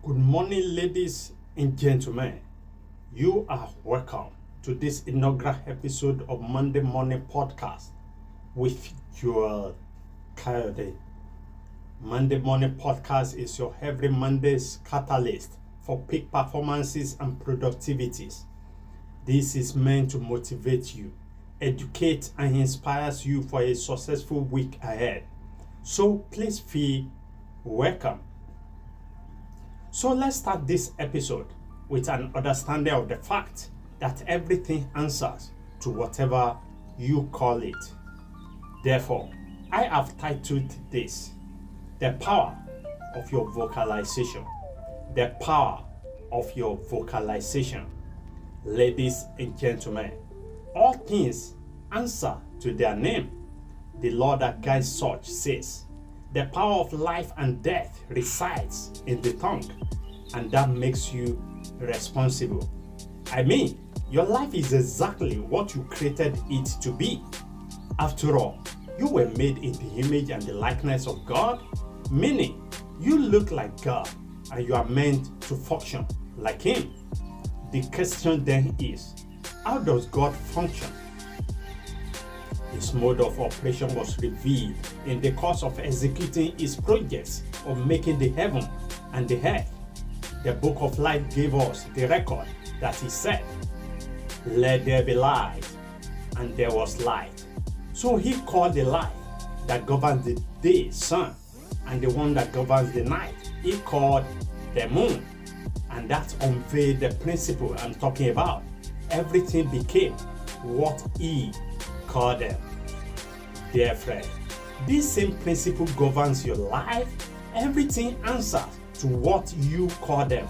Good morning, ladies and gentlemen. You are welcome to this inaugural episode of Monday Morning Podcast with your Coyote. Monday Morning Podcast is your every Monday's catalyst for peak performances and productivities. This is meant to motivate you, educate, and inspires you for a successful week ahead. So please feel welcome. So let's start this episode with an understanding of the fact that everything answers to whatever you call it. Therefore, I have titled this, The Power of Your Vocalization. The Power of Your Vocalization. Ladies and gentlemen, all things answer to their name. The law that guides such says, the power of life and death resides in the tongue, and that makes you responsible. I mean, your life is exactly what you created it to be. After all, you were made in the image and the likeness of God, meaning you look like God and you are meant to function like Him. The question then is, how does God function? His mode of operation was revealed in the course of executing His projects of making the heaven and the earth. The book of life gave us the record that He said, "Let there be light," and there was light. So He called the light that governs the day sun, and the one that governs the night He called the moon. And that unveiled the principle I'm talking about. Everything became what He called them. Dear friend, this same principle governs your life. Everything answers to what you call them.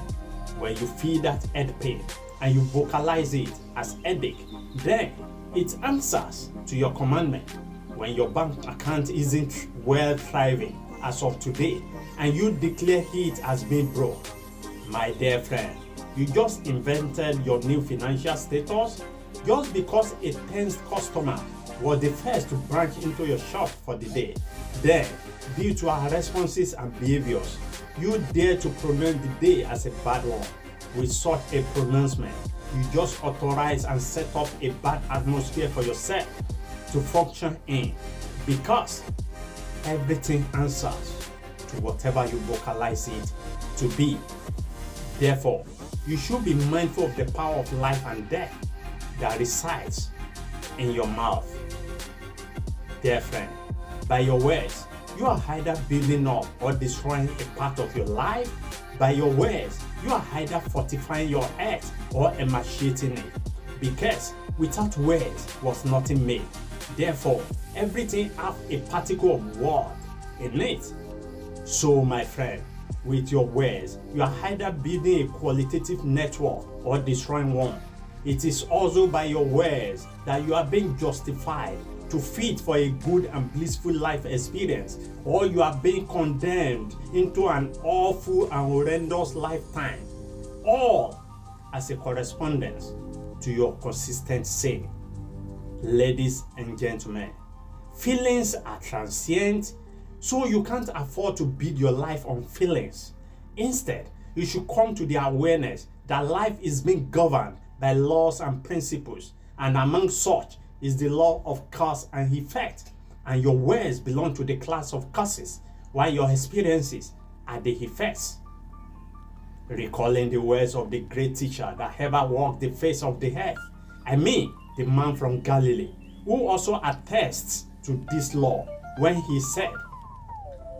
When you feel that head pain and you vocalize it as headache, then it answers to your commandment. When your bank account isn't well thriving as of today and you declare it as being broke, my dear friend, you just invented your new financial status just because a tense customer was the first to branch into your shop for the day. Then, due to our responses and behaviors, you dare to pronounce the day as a bad one. With such a pronouncement, you just authorize and set up a bad atmosphere for yourself to function in, because everything answers to whatever you vocalize it to be. Therefore, you should be mindful of the power of life and death that resides in your mouth. Dear friend, by your words, you are either building up or destroying a part of your life. By your words, you are either fortifying your head or emaciating it. Because without words was nothing made. Therefore, everything has a particle of word in it. So, my friend, with your words, you are either building a qualitative network or destroying one. It is also by your words that you are being justified to fit for a good and blissful life experience, or you are being condemned into an awful and horrendous lifetime, all as a correspondence to your consistent sin. Ladies and gentlemen, feelings are transient, so you can't afford to build your life on feelings. Instead, you should come to the awareness that life is being governed by laws and principles, and among such is the law of cause and effect, and your words belong to the class of causes, while your experiences are the effects. Recalling the words of the great teacher that ever walked the face of the earth, I mean the man from Galilee, who also attests to this law when he said,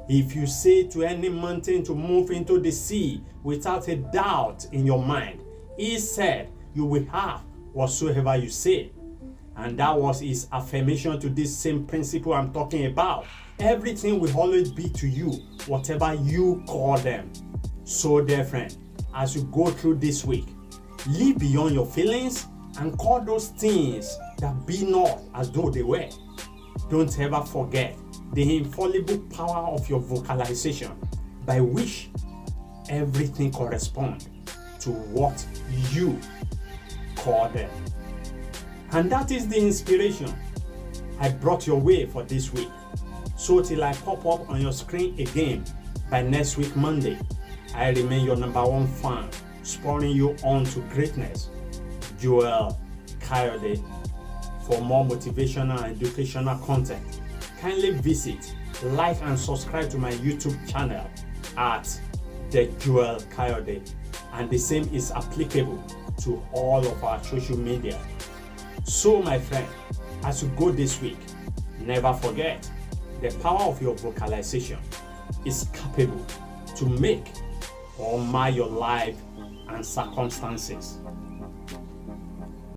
"If you say to any mountain to move into the sea without a doubt in your mind, He said, you will have whatsoever you say." And that was his affirmation to this same principle I'm talking about. Everything will always be to you whatever you call them. So, dear friend, as you go through this week, live beyond your feelings and call those things that be not as though they were. Don't ever forget the infallible power of your vocalization, by which everything corresponds to what you call them. And that is the inspiration I brought your way for this week. So till I pop up on your screen again by next week Monday, I remain your number one fan, spurring you on to greatness, Joel Kayode. For more motivational and educational content, kindly visit, like and subscribe to my YouTube channel at The Joel Kayode, and the same is applicable to all of our social media. So my friend, as you go this week, never forget the power of your vocalization is capable to make or mar your life and circumstances.